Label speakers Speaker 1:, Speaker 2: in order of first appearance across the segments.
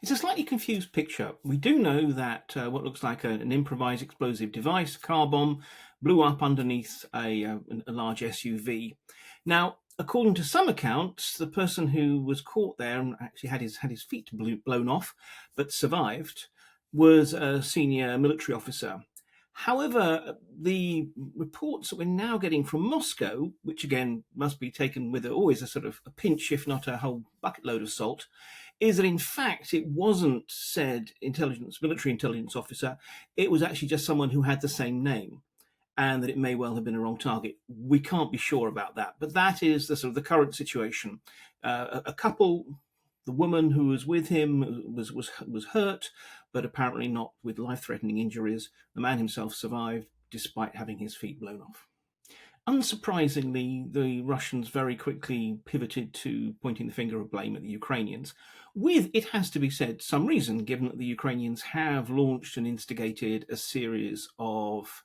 Speaker 1: It's a slightly confused picture. We do know that what looks like an improvised explosive device, a car bomb, blew up underneath a large SUV. Now, according to some accounts, the person who was caught there and actually had his feet blown off, but survived, was a senior military officer. However, the reports that we're now getting from Moscow, which again must be taken with always a sort of a pinch, if not a whole bucket load of salt, is that in fact it wasn't said military intelligence officer. It was actually just someone who had the same name, and that it may well have been a wrong target. We can't be sure about that, but that is the sort of the current situation. A couple, the woman who was with him was hurt, but apparently not with life-threatening injuries. The man himself survived despite having his feet blown off. Unsurprisingly, the Russians very quickly pivoted to pointing the finger of blame at the Ukrainians, with, it has to be said, some reason, given that the Ukrainians have launched and instigated a series of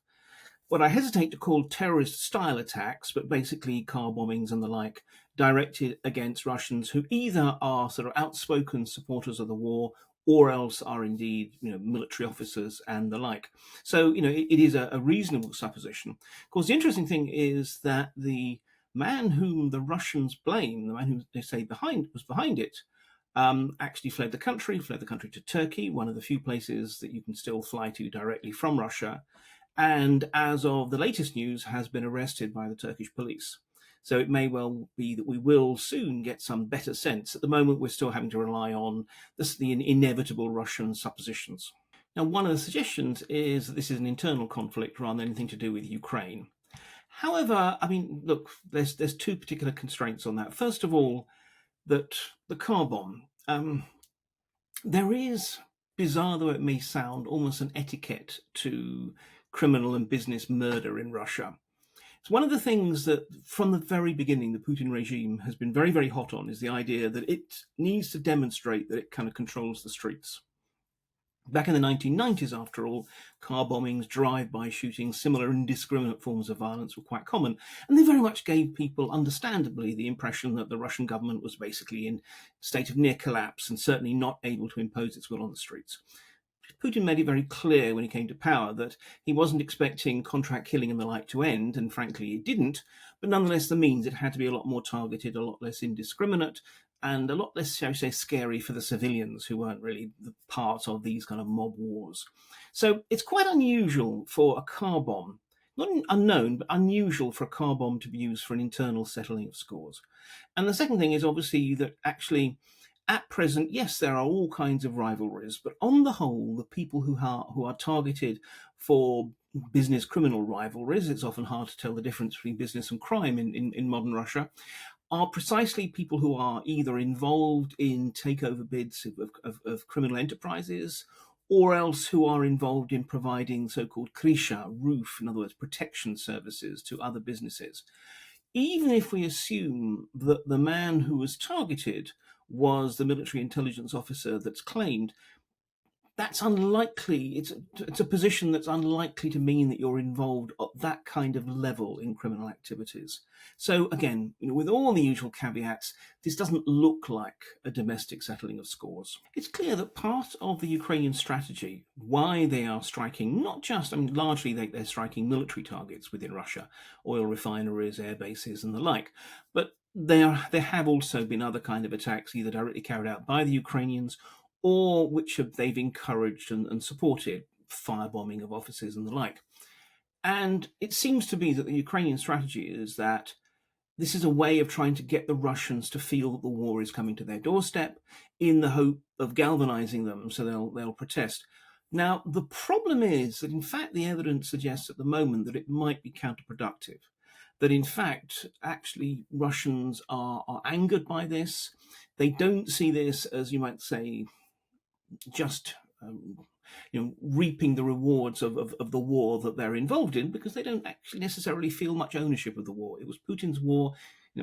Speaker 1: what I hesitate to call terrorist-style attacks, but basically car bombings and the like, directed against Russians who either are sort of outspoken supporters of the war or else are indeed, military officers and the like. So, it is a reasonable supposition. Of course, the interesting thing is that the man whom the Russians blame, the man who they say was behind it, actually fled the country to Turkey, one of the few places that you can still fly to directly from Russia, and as of the latest news, has been arrested by the Turkish police. So it may well be that we will soon get some better sense. At the moment, we're still having to rely on the inevitable Russian suppositions. Now, one of the suggestions is that this is an internal conflict rather than anything to do with Ukraine. However, look, there's two particular constraints on that. First of all, that the car bomb, there is, bizarre though it may sound, almost an etiquette to criminal and business murder in Russia. It's one of the things that from the very beginning the Putin regime has been very, very hot on, is the idea that it needs to demonstrate that it kind of controls the streets. Back in the 1990s, after all, car bombings, drive-by shootings, similar indiscriminate forms of violence were quite common, and they very much gave people, understandably, the impression that the Russian government was basically in a state of near collapse and certainly not able to impose its will on the streets. Putin made it very clear when he came to power that he wasn't expecting contract killing and the like to end, and frankly it didn't, but nonetheless the means, it had to be a lot more targeted, a lot less indiscriminate, and a lot less, shall we say, scary for the civilians who weren't really the part of these kind of mob wars. So it's quite unusual for a car bomb, not unknown, but unusual for a car bomb to be used for an internal settling of scores. And the second thing is obviously that actually, at present, yes, there are all kinds of rivalries, but on the whole, the people who are targeted for business criminal rivalries, it's often hard to tell the difference between business and crime in modern Russia, are precisely people who are either involved in takeover bids of criminal enterprises, or else who are involved in providing so-called krysha, roof, in other words, protection services to other businesses. Even if we assume that the man who was targeted was the military intelligence officer that's claimed, that's unlikely. It's a position that's unlikely to mean that you're involved at that kind of level in criminal activities. So again, with all the usual caveats, this doesn't look like a domestic settling of scores. It's clear that part of the Ukrainian strategy, why they are striking, not just, largely they're striking military targets within Russia, oil refineries, air bases and the like, but there have also been other kind of attacks, either directly carried out by the Ukrainians or which they've encouraged and supported, firebombing of offices and the like. And it seems to be that the Ukrainian strategy is that this is a way of trying to get the Russians to feel that the war is coming to their doorstep, in the hope of galvanizing them so they'll protest. Now, the problem is that, in fact, the evidence suggests at the moment that it might be counterproductive. That, in fact, actually Russians are angered by this. They don't see this as, you might say, just reaping the rewards of the war that they're involved in, because they don't actually necessarily feel much ownership of the war. It was Putin's war.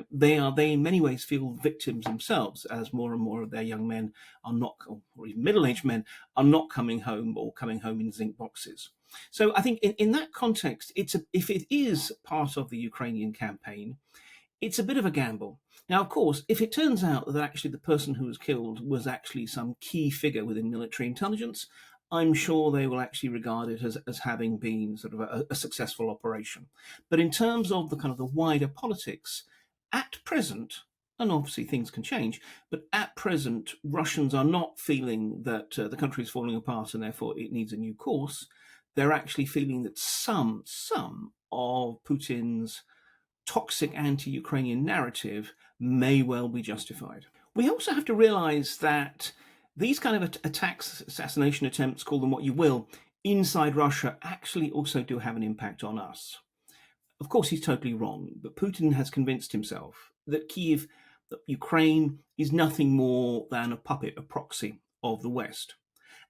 Speaker 1: They in many ways feel victims themselves, as more and more of their young men are not, or even middle-aged men, are not coming home, or coming home in zinc boxes. So I think in that context, if it is part of the Ukrainian campaign, it's a bit of a gamble. Now, of course, if it turns out that actually the person who was killed was actually some key figure within military intelligence, I'm sure they will actually regard it as having been sort of a successful operation. But in terms of the kind of the wider politics, at present, and obviously things can change, but at present, Russians are not feeling that the country is falling apart and therefore it needs a new course. They're actually feeling that some of Putin's toxic anti-Ukrainian narrative may well be justified. We also have to realize that these kind of attacks, assassination attempts, call them what you will, inside Russia actually also do have an impact on us. Of course, he's totally wrong, but Putin has convinced himself that that Ukraine is nothing more than a puppet, a proxy of the West.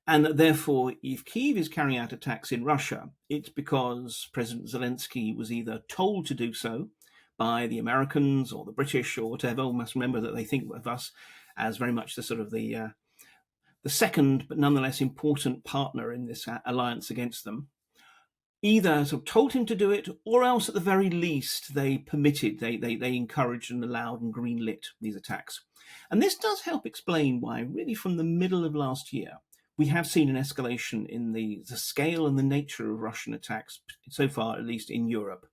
Speaker 1: And that therefore, if Kyiv is carrying out attacks in Russia, it's because President Zelensky was either told to do so by the Americans or the British or whatever. We must remember that they think of us as very much the sort of the second, but nonetheless important partner in this alliance against them. Either sort of told him to do it, or else at the very least they permitted, they encouraged and allowed and greenlit these attacks. And this does help explain why, really, from the middle of last year, we have seen an escalation in the scale and the nature of Russian attacks, so far at least in Europe,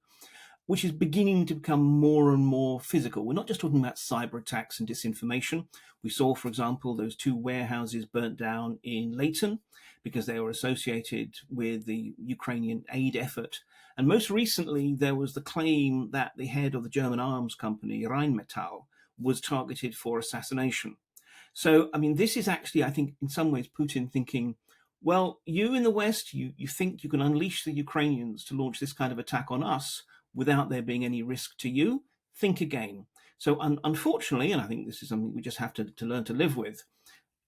Speaker 1: which is beginning to become more and more physical. We're not just talking about cyber attacks and disinformation. We saw, for example, those 2 warehouses burnt down in Leighton because they were associated with the Ukrainian aid effort. And most recently, there was the claim that the head of the German arms company, Rheinmetall, was targeted for assassination. So, I mean, this is actually, I think, in some ways, Putin thinking, well, you in the West, you think you can unleash the Ukrainians to launch this kind of attack on us without there being any risk to you? Think again. So unfortunately, and I think this is something we just have to learn to live with,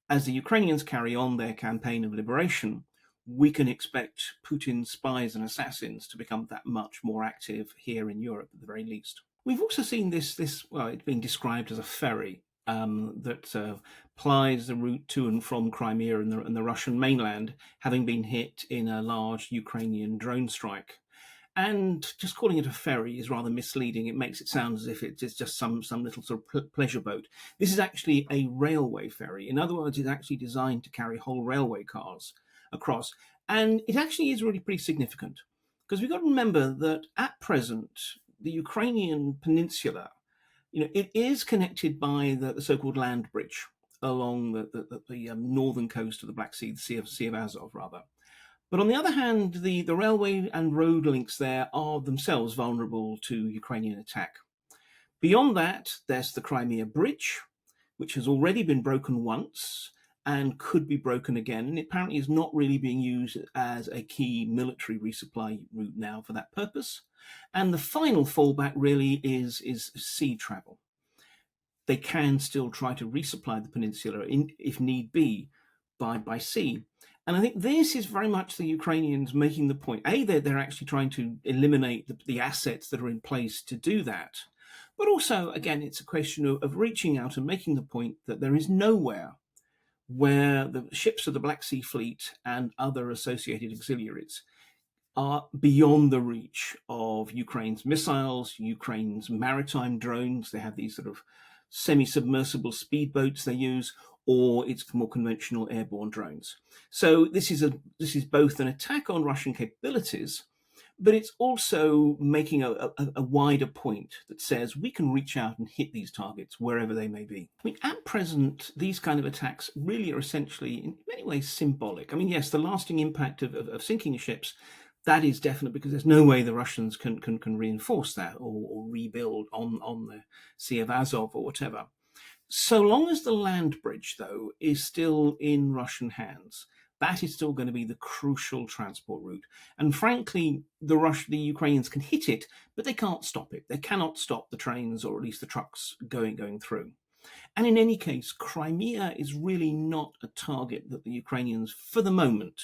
Speaker 1: as the Ukrainians carry on their campaign of liberation, we can expect Putin's spies and assassins to become that much more active here in Europe at the very least. We've also seen this well, it's being described as a ferry that plies the route to and from Crimea and the Russian mainland, having been hit in a large Ukrainian drone strike. And just calling it a ferry is rather misleading. It makes it sound as if it's just some little sort of pleasure boat. This is actually a railway ferry. In other words, it's actually designed to carry whole railway cars across. And it actually is really pretty significant, because we've got to remember that at present, the Ukrainian peninsula, it is connected by the so-called land bridge along the northern coast of the Black Sea, the Sea of Azov, rather. But on the other hand, the railway and road links there are themselves vulnerable to Ukrainian attack. Beyond that, there's the Crimea Bridge, which has already been broken once and could be broken again. And it apparently is not really being used as a key military resupply route now for that purpose. And the final fallback really is sea travel. They can still try to resupply the peninsula, if need be, by sea. And I think this is very much the Ukrainians making the point. They're actually trying to eliminate the assets that are in place to do that. But also, again, it's a question of reaching out and making the point that there is nowhere where the ships of the Black Sea Fleet and other associated auxiliaries are beyond the reach of Ukraine's missiles, Ukraine's maritime drones. They have these sort of semi-submersible speedboats they use, or it's more conventional airborne drones. So this is both an attack on Russian capabilities, but it's also making a wider point that says we can reach out and hit these targets wherever they may be. I mean, at present, these kind of attacks really are essentially, in many ways, symbolic. I mean, yes, the lasting impact of sinking ships, that is definite, because there's no way the Russians can reinforce that or rebuild on the Sea of Azov or whatever. So long as the land bridge, though, is still in Russian hands, that is still going to be the crucial transport route. And frankly, the Ukrainians can hit it, but they can't stop it. They cannot stop the trains, or at least the trucks going through. And in any case, Crimea is really not a target that the Ukrainians, for the moment,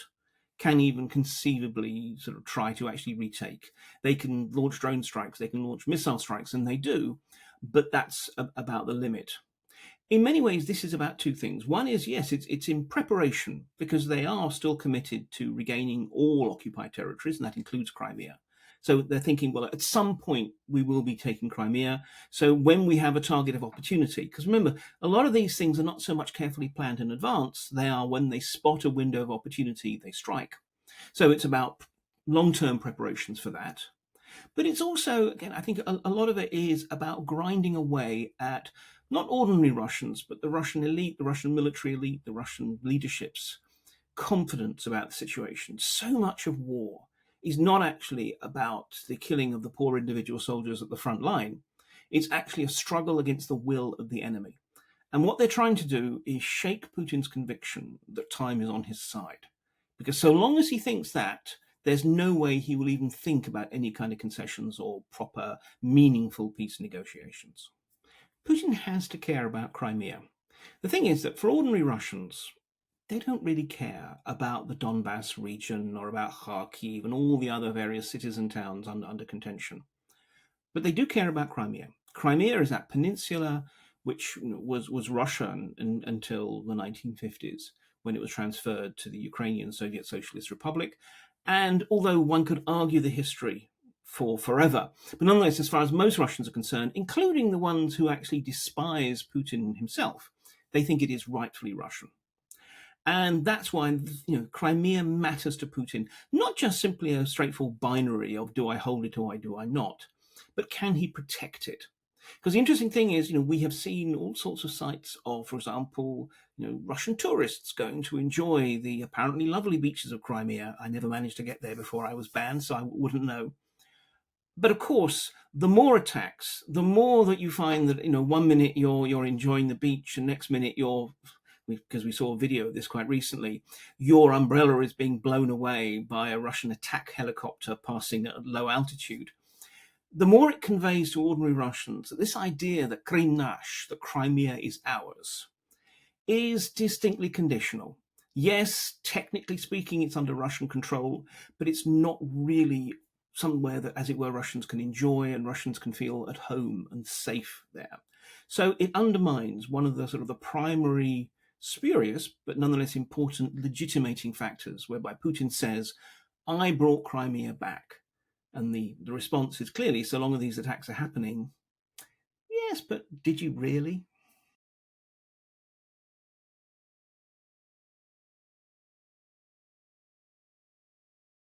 Speaker 1: can even conceivably sort of try to actually retake. They can launch drone strikes, they can launch missile strikes, and they do, but that's about the limit. In many ways, this is about two things. One is, yes, it's in preparation, because they are still committed to regaining all occupied territories, and that includes Crimea. So they're thinking, well, at some point we will be taking Crimea. So when we have a target of opportunity, because remember, a lot of these things are not so much carefully planned in advance, they are when they spot a window of opportunity, they strike. So it's about long-term preparations for that. But it's also, again, I think a lot of it is about grinding away at not ordinary Russians, but the Russian elite, the Russian military elite, the Russian leadership's confidence about the situation. So much of war is not actually about the killing of the poor individual soldiers at the front line. It's actually a struggle against the will of the enemy. And what they're trying to do is shake Putin's conviction that time is on his side. Because so long as he thinks that, there's no way he will even think about any kind of concessions or proper, meaningful peace negotiations. Putin has to care about Crimea. The thing is that for ordinary Russians, they don't really care about the Donbass region or about Kharkiv and all the other various cities and towns under contention. But they do care about Crimea. Crimea is that peninsula which was Russian until the 1950s, when it was transferred to the Ukrainian Soviet Socialist Republic. And although one could argue the history for forever, but nonetheless, as far as most Russians are concerned, including the ones who actually despise Putin himself, they think it is rightfully Russian. And that's why, Crimea matters to Putin, not just simply a straightforward binary of do I hold it or do I not, but can he protect it? Because the interesting thing is, we have seen all sorts of sites of, for example, Russian tourists going to enjoy the apparently lovely beaches of Crimea. I never managed to get there before I was banned, so I wouldn't know. But of course, the more attacks, the more that you find that, 1 minute you're enjoying the beach and next minute because we saw a video of this quite recently, your umbrella is being blown away by a Russian attack helicopter passing at low altitude. The more it conveys to ordinary Russians that this idea that Krim nash, that Crimea is ours, is distinctly conditional. Yes, technically speaking, it's under Russian control, but it's not really somewhere that, as it were, Russians can enjoy and Russians can feel at home and safe there. So it undermines one of the sort of the primary spurious, but nonetheless important legitimating factors, whereby Putin says, I brought Crimea back. And the response is clearly, so long as these attacks are happening, yes, but did you really?